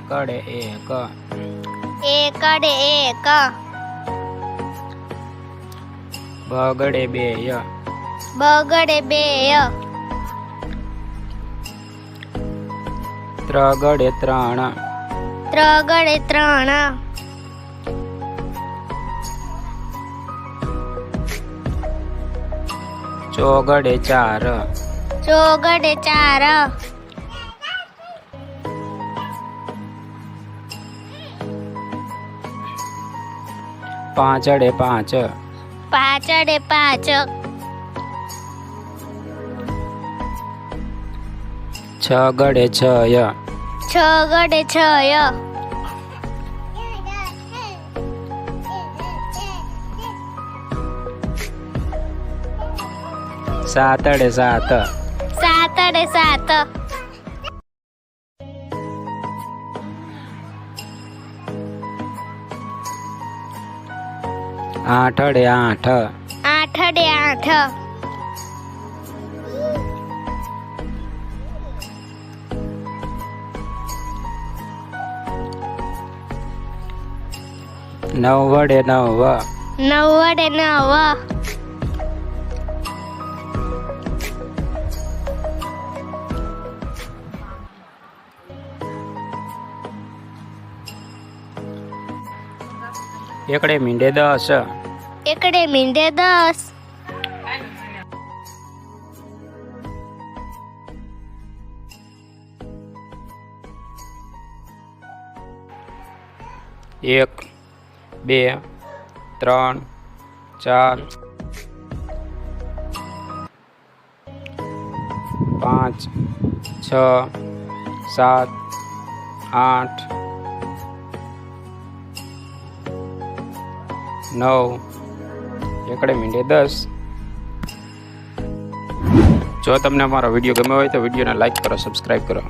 એકડે એક, એકડે એક, બગડે બેય, બગડે બેય, ત્રગડે ત્રણ, ત્રગડે ત્રણ, ચોગડે ચાર, ચોગડે ચાર, પાંચડે પાંચ, પાંચડે પાંચ, છગડે છય, છગડે છય, સાતડે સાત, સાતડે સાત, આઠડે આઠ, આઠડે આઠ, નવડે નવ, નવડે નવ, એકડે મીંડે દસ, એકડે મીંડે દસ, એક, બે, ત્રણ, ચાર, પાંચ, છ, સાત, આઠ, 9, એકડે મીંડે 10। જો તમને અમારો વિડીયો ગમ્યો હોય તો વિડીયોને લાઈક કરો, સબસ્ક્રાઈબ કરો।